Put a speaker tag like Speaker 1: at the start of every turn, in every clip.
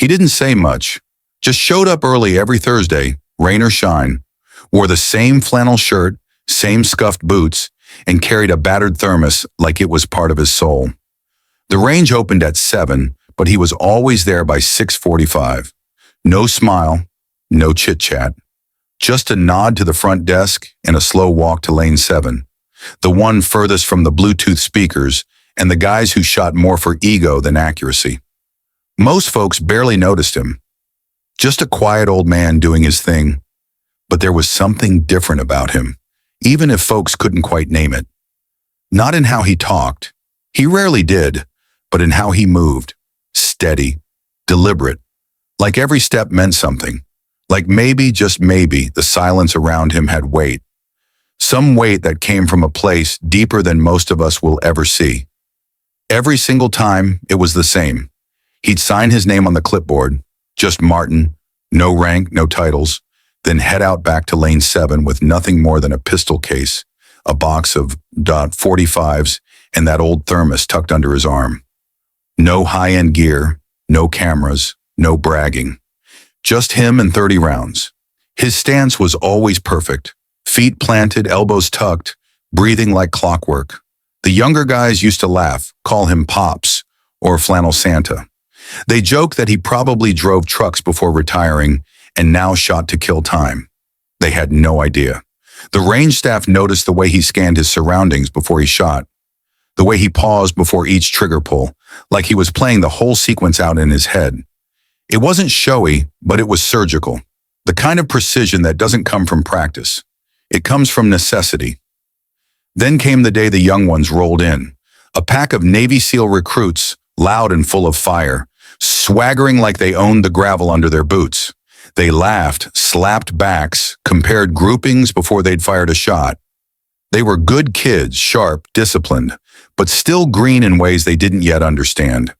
Speaker 1: He didn't say much, just showed up early every Thursday, rain or shine, wore the same flannel shirt, same scuffed boots, and carried a battered thermos like it was part of his soul. The range opened at 7, but he was always there by 6:45. No smile, no chit-chat. Just a nod to the front desk and a slow walk to lane 7, the one furthest from the Bluetooth speakers and the guys who shot more for ego than accuracy. Most folks barely noticed him. Just a quiet old man doing his thing. But there was something different about him, even if folks couldn't quite name it. Not in how he talked. He rarely did, but in how he moved. Steady, deliberate, like every step meant something. Like maybe, just maybe, the silence around him had weight. Some weight that came from a place deeper than most of us will ever see. Every single time, it was the same. He'd sign his name on the clipboard, just Martin, no rank, no titles, then head out back to lane 7 with nothing more than a pistol case, a box of .45s, and that old thermos tucked under his arm. No high-end gear, no cameras, no bragging. Just him and 30 rounds. His stance was always perfect. Feet planted, elbows tucked, breathing like clockwork. The younger guys used to laugh, call him Pops or Flannel Santa. They joked that he probably drove trucks before retiring and now shot to kill time. They had no idea. The range staff noticed the way he scanned his surroundings before he shot, the way he paused before each trigger pull, like he was playing the whole sequence out in his head. It wasn't showy, but it was surgical, the kind of precision that doesn't come from practice. It comes from necessity. Then came the day the young ones rolled in, a pack of Navy SEAL recruits, loud and full of fire, swaggering like they owned the gravel under their boots. They laughed, slapped backs, compared groupings before they'd fired a shot. They were good kids, sharp, disciplined, but still green in ways they didn't yet understand.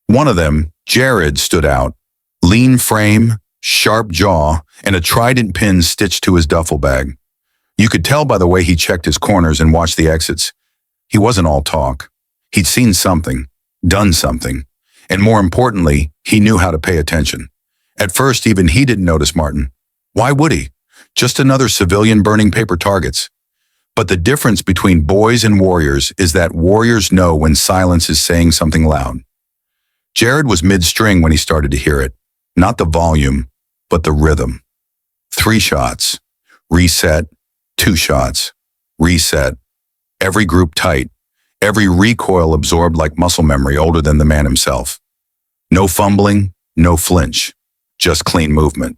Speaker 1: One of them, Jared, stood out. Lean frame, sharp jaw, and a trident pin stitched to his duffel bag. You could tell by the way he checked his corners and watched the exits. He wasn't all talk. He'd seen something, done something, and more importantly, he knew how to pay attention. At first, even he didn't notice Martin. Why would he? Just another civilian burning paper targets. But the difference between boys and warriors is that warriors know when silence is saying something loud. Jared was mid-string when he started to hear it. Not the volume, but the rhythm. 3 shots. Reset. 2 shots. Reset. Every group tight. Every recoil absorbed like muscle memory older than the man himself. No fumbling, no flinch. Just clean movement.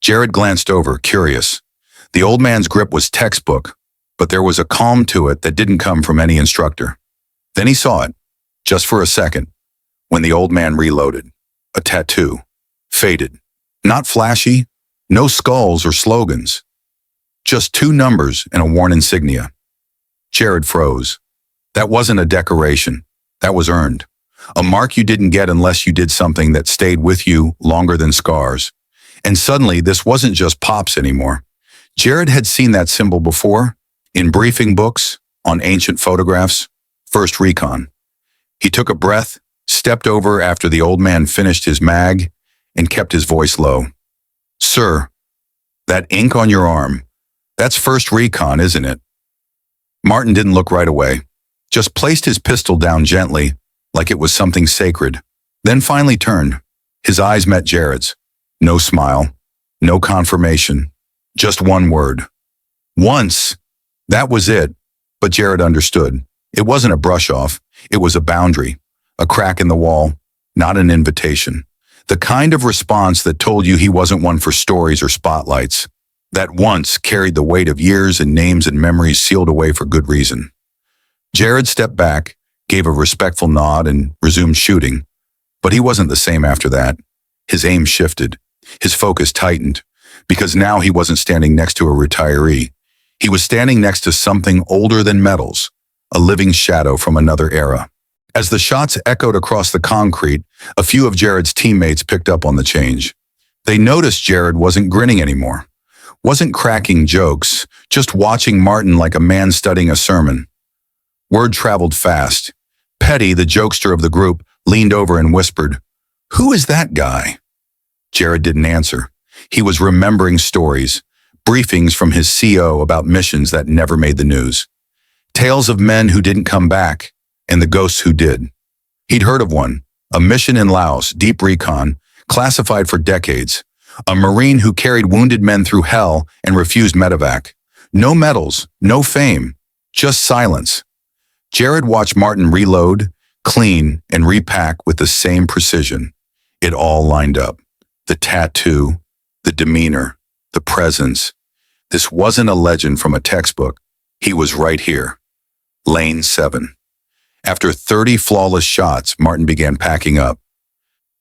Speaker 1: Jared glanced over, curious. The old man's grip was textbook, but there was a calm to it that didn't come from any instructor. Then he saw it, just for a second, when the old man reloaded. A tattoo. Faded. Not flashy, no skulls or slogans. Just 2 numbers and a worn insignia. Jared froze. That wasn't a decoration. That was earned. A mark you didn't get unless you did something that stayed with you longer than scars. And suddenly, this wasn't just Pops anymore. Jared had seen that symbol before, in briefing books, on ancient photographs, 1st Recon. He took a breath, stepped over after the old man finished his mag, and kept his voice low. Sir, that ink on your arm, that's 1st Recon, isn't it? Martin didn't look right away, just placed his pistol down gently, like it was something sacred, then finally turned. His eyes met Jared's. No smile, no confirmation, just one word. Once. That was it, but Jared understood. It wasn't a brush-off, it was a boundary, a crack in the wall, not an invitation. The kind of response that told you he wasn't one for stories or spotlights. That once carried the weight of years and names and memories sealed away for good reason. Jared stepped back, gave a respectful nod, and resumed shooting. But he wasn't the same after that. His aim shifted. His focus tightened. Because now he wasn't standing next to a retiree. He was standing next to something older than metals, a living shadow from another era. As the shots echoed across the concrete, a few of Jared's teammates picked up on the change. They noticed Jared wasn't grinning anymore. Wasn't cracking jokes, just watching Martin like a man studying a sermon. Word traveled fast. Petty, the jokester of the group, leaned over and whispered, "Who is that guy?" Jared didn't answer. He was remembering stories, briefings from his CO about missions that never made the news. Tales of men who didn't come back, and the ghosts who did. He'd heard of one, a mission in Laos, deep recon, classified for decades. A Marine who carried wounded men through hell and refused medevac. No medals, no fame, just silence. Jared watched Martin reload, clean, and repack with the same precision. It all lined up. The tattoo, the demeanor, the presence. This wasn't a legend from a textbook. He was right here. Lane 7. After 30 flawless shots, Martin began packing up.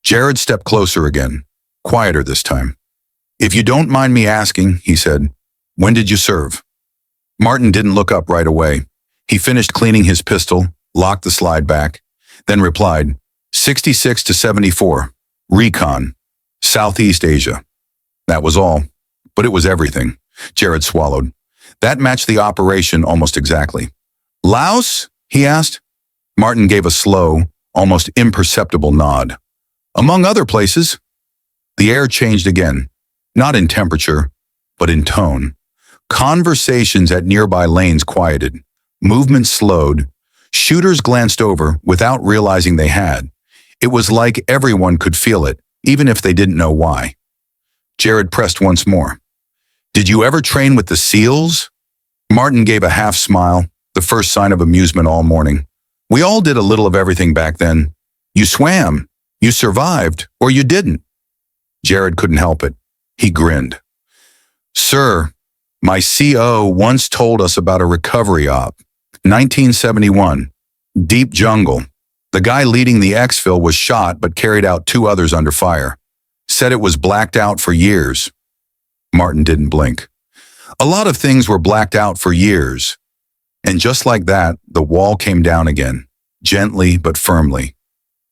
Speaker 1: Jared stepped closer again, quieter this time. "If you don't mind me asking," he said, "when did you serve?" Martin didn't look up right away. He finished cleaning his pistol, locked the slide back, then replied, 66 to 74, recon, Southeast Asia. That was all, but it was everything. Jared swallowed. That matched the operation almost exactly. "Laos?" he asked. Martin gave a slow, almost imperceptible nod. "Among other places." The air changed again, not in temperature, but in tone. Conversations at nearby lanes quieted. Movement slowed. Shooters glanced over without realizing they had. It was like everyone could feel it, even if they didn't know why. Jared pressed once more. "Did you ever train with the SEALs?" Martin gave a half smile, the first sign of amusement all morning. "We all did a little of everything back then. You swam, you survived, or you didn't." Jared couldn't help it. He grinned. "Sir, my CO once told us about a recovery op. 1971. Deep jungle. The guy leading the exfil was shot but carried out 2 others under fire. Said it was blacked out for years." Martin didn't blink. A lot of things were blacked out for years. And just like that, the wall came down again, gently but firmly.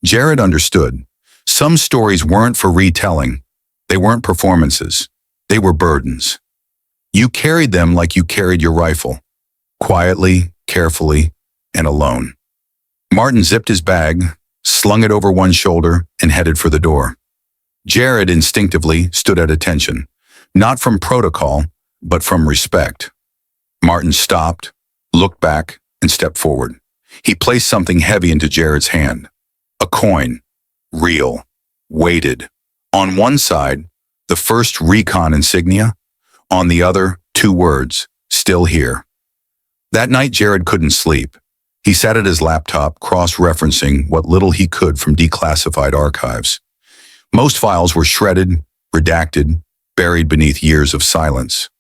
Speaker 1: Jared understood. Some stories weren't for retelling. They weren't performances. They were burdens. You carried them like you carried your rifle. Quietly, carefully, and alone. Martin zipped his bag, slung it over one shoulder, and headed for the door. Jared instinctively stood at attention, not from protocol, but from respect. Martin stopped, looked back, and stepped forward. He placed something heavy into Jared's hand. A coin. Real. Weighted. On one side, the first recon insignia. On the other, 2 words. Still here. That night, Jared couldn't sleep. He sat at his laptop, cross-referencing what little he could from declassified archives. Most files were shredded, redacted, buried beneath years of silence.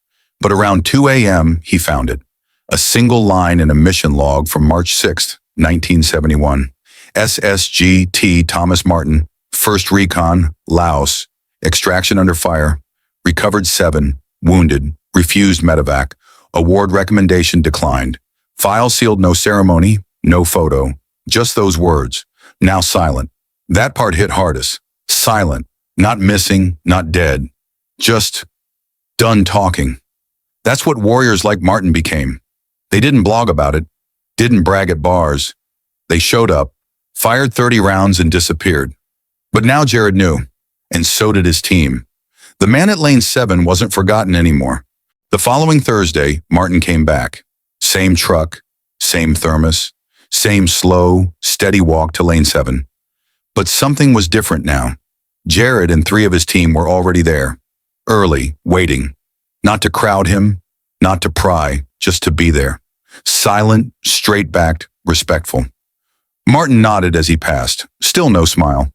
Speaker 1: But around 2 a.m., he found it. A single line in a mission log from March 6, 1971. SSGT Thomas Martin, 1st Recon, Laos, extraction under fire, recovered 7, wounded, refused medevac, award recommendation declined. File sealed, no ceremony, no photo, just those words, now silent. That part hit hardest. Silent, not missing, not dead, just done talking. That's what warriors like Martin became. They didn't blog about it, didn't brag at bars. They showed up, fired 30 rounds and disappeared. But now Jared knew, and so did his team. The man at Lane 7 wasn't forgotten anymore. The following Thursday, Martin came back. Same truck, same thermos, same slow, steady walk to Lane 7. But something was different now. Jared and 3 of his team were already there, early, waiting. Not to crowd him, not to pry, just to be there. Silent, straight-backed, respectful. Martin nodded as he passed, still no smile.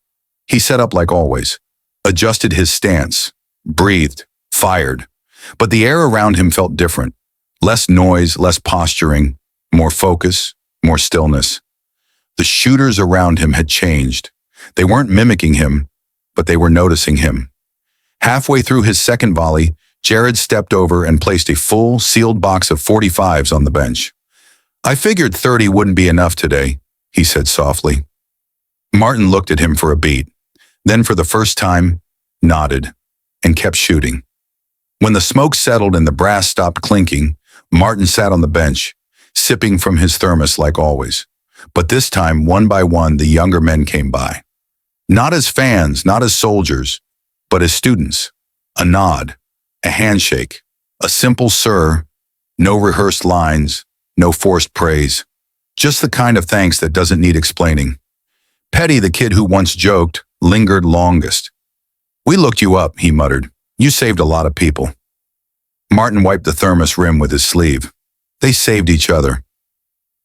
Speaker 1: He set up like always, adjusted his stance, breathed, fired. But the air around him felt different. Less noise, less posturing, more focus, more stillness. The shooters around him had changed. They weren't mimicking him, but they were noticing him. Halfway through his second volley, Jared stepped over and placed a full, sealed box of 45s on the bench. "I figured 30 wouldn't be enough today," he said softly. Martin looked at him for a beat, then for the first time, nodded, and kept shooting. When the smoke settled and the brass stopped clinking, Martin sat on the bench, sipping from his thermos like always. But this time, one by one, the younger men came by. Not as fans, not as soldiers, but as students. A nod, a handshake, a simple sir, no rehearsed lines, no forced praise. Just the kind of thanks that doesn't need explaining. Petty, the kid who once joked, lingered longest. "We looked you up," he muttered. "You saved a lot of people." Martin wiped the thermos rim with his sleeve. They saved each other.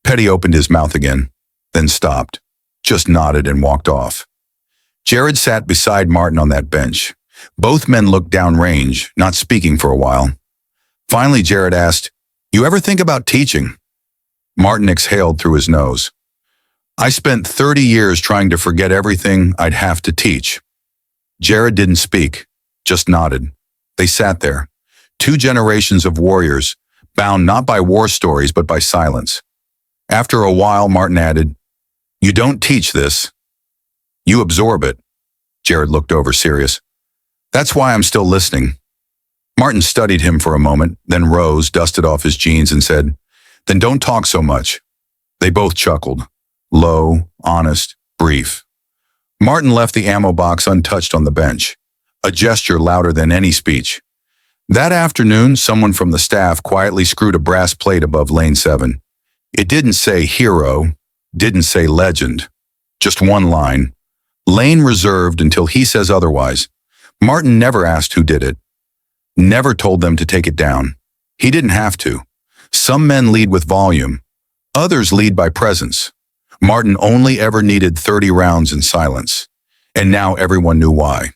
Speaker 1: Petty opened his mouth again, then stopped, just nodded and walked off. Jared sat beside Martin on that bench. Both men looked downrange, not speaking for a while. Finally, Jared asked, "You ever think about teaching?" Martin exhaled through his nose. "I spent 30 years trying to forget everything I'd have to teach." Jared didn't speak, just nodded. They sat there, two generations of warriors, bound not by war stories but by silence. After a while, Martin added, "You don't teach this. You absorb it." Jared looked over serious. "That's why I'm still listening." Martin studied him for a moment, then rose, dusted off his jeans, and said, "Then don't talk so much." They both chuckled. Low, honest, brief. Martin left the ammo box untouched on the bench, a gesture louder than any speech. That afternoon, someone from the staff quietly screwed a brass plate above Lane 7. It didn't say hero, didn't say legend, just one line. Lane reserved until he says otherwise. Martin never asked who did it. Never told them to take it down. He didn't have to. Some men lead with volume. Others lead by presence. Martin only ever needed 30 rounds in silence. And now everyone knew why.